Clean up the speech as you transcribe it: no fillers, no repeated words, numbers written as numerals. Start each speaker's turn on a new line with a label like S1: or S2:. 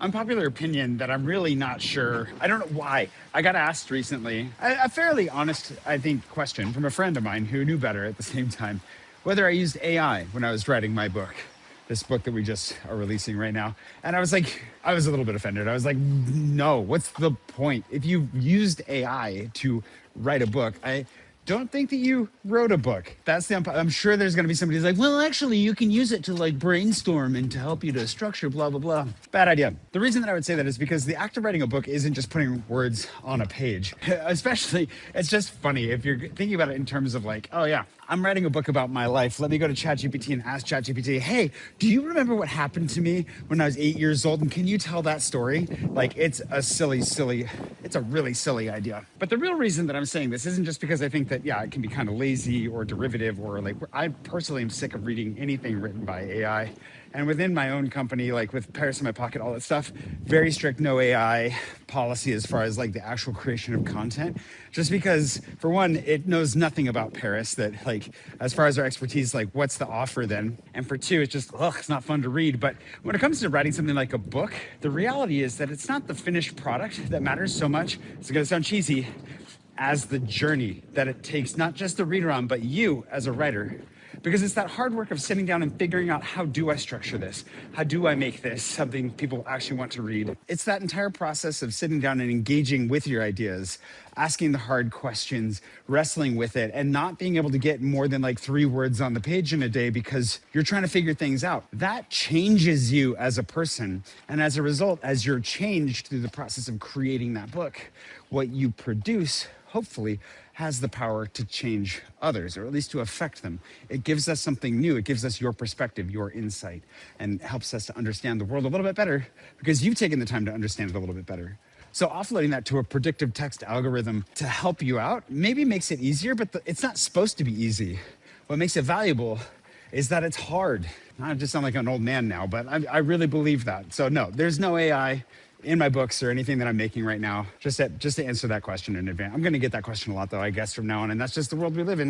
S1: unpopular opinion that I'm really not sure. I don't know why. I got asked recently a fairly honest, I think, question from a friend of mine who knew better at the same time, whether I used AI when I was writing my book, this book that we just are releasing right now. And I was like, I was a little bit offended. I was like, no, what's the point? If you used AI to write a book, I don't think that you wrote a book. I'm sure there's going to be somebody who's like, well, actually, you can use it to like brainstorm and to help you to structure, blah, blah, blah. Bad idea. The reason that I would say that is because the act of writing a book isn't just putting words on a page. Especially, it's just funny if you're thinking about it in terms of like, oh yeah, I'm writing a book about my life. Let me go to ChatGPT and ask ChatGPT, hey, do you remember what happened to me when I was 8 years old? And can you tell that story? Like, it's a really silly idea. But the real reason that I'm saying this isn't just because I think that, yeah, it can be kind of lazy or derivative, or like, I personally am sick of reading anything written by AI. And within my own company, like with Paris in my pocket, all that stuff, very strict no AI policy as far as like the actual creation of content. Just because, for one, it knows nothing about Paris, that like, as far as our expertise, like what's the offer then? And for two, it's just, it's not fun to read. But when it comes to writing something like a book, the reality is that it's not the finished product that matters so much. It's gonna sound cheesy, as the journey that it takes, not just the reader on, but you as a writer. Because it's that hard work of sitting down and figuring out, how do I structure this? How do I make this something people actually want to read? It's that entire process of sitting down and engaging with your ideas, asking the hard questions, wrestling with it, and not being able to get more than like 3 words on the page in a day because you're trying to figure things out. That changes you as a person. And as a result, as you're changed through the process of creating that book, what you produce, hopefully, has the power to change others, or at least to affect them. It gives us something new. It gives us your perspective, your insight, and helps us to understand the world a little bit better because you've taken the time to understand it a little bit better. So offloading that to a predictive text algorithm to help you out maybe makes it easier, but it's not supposed to be easy. What makes it valuable is that it's hard. I just sound like an old man now, but I really believe that. So no, there's no AI in my books or anything that I'm making right now, just to answer that question in advance. I'm going to get that question a lot though, I guess, from now on, and that's just the world we live in.